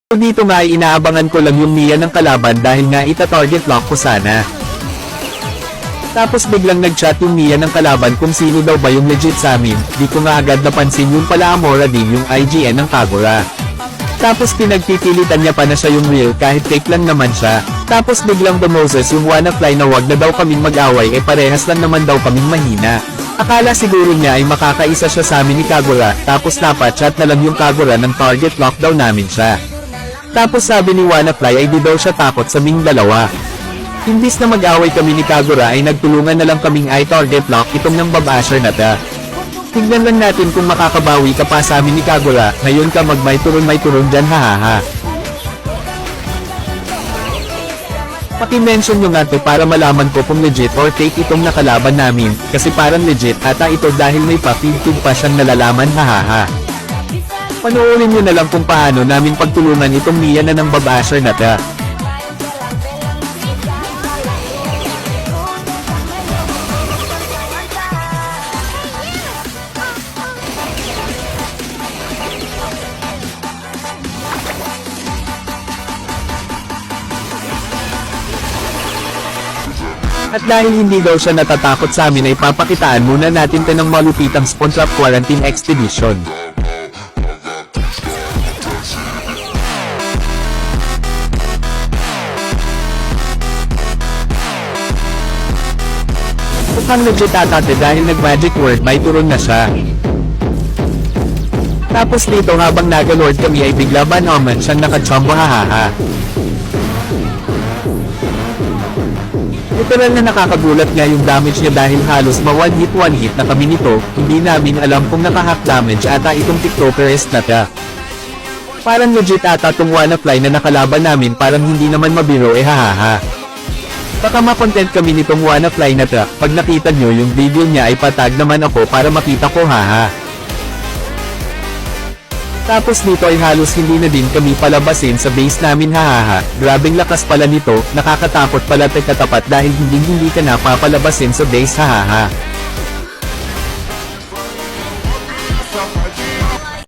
So dito nga ay inaabangan ko lang yung Mia ng kalaban dahil nga ita-target lock ko sana. Tapos biglang nag-chat yung Mia ng kalaban kung sino daw ba yung legit sa amin, di ko nga agad napansin yung pala Amora din yung IGN ng Kagura. Tapos pinagpipilitan niya pa na siya yung real kahit fake lang naman siya. Tapos biglang dumoses yung WannaFly na wag na daw kaming mag-away parehas lang naman daw kaming mahina. Akala siguro niya ay makakaisa siya sa amin ni Kagura, tapos napachat na lang yung Kagura ng target lockdown namin siya. Tapos sabi ni WannaFly ay di daw siya takot sa ming dalawa. Imbis na mag-away kami ni Kagura ay nagtulungan na lang kaming i-target lock itong ng babasher na ta. Tignan lang natin kung makakabawi ka pa sa amin ni Kagura, ngayon ka may turon dyan hahaha. Paki-mention nyo nga to para malaman ko kung legit or fake itong nakalaban namin, kasi parang legit ata ito dahil may pa-feed pa siyang nalalaman hahaha. Panoorin nyo na lang kung paano namin pagtulungan itong Mia na ng babasher na ta. At dahil hindi daw siya natatakot sa amin ay papakitaan muna natin ng malupitang SpongeBob Quarantine Expedition. Mukhang legit atate dahil nag-magic word may turon na siya. Tapos dito habang nagalord kami ay bigla ba naman siyang nakachombo hahaha. Literal na nakakagulat nga yung damage niya dahil halos ma-one hit na kami nito, hindi namin alam kung naka-hack damage ata itong tiktokerist na ta. Parang legit ata tong WannaFly na nakalaban namin parang hindi naman mabiro hahaha. Baka makontent kami nitong WannaFly na ta, pag nakita nyo yung video niya ay patag naman ako para makita ko haha. Tapos dito ay halos hindi na din kami palabasin sa base namin hahaha, grabing lakas pala nito, nakakatakot pala katapat dahil hindi ka na papalabasin sa base hahaha.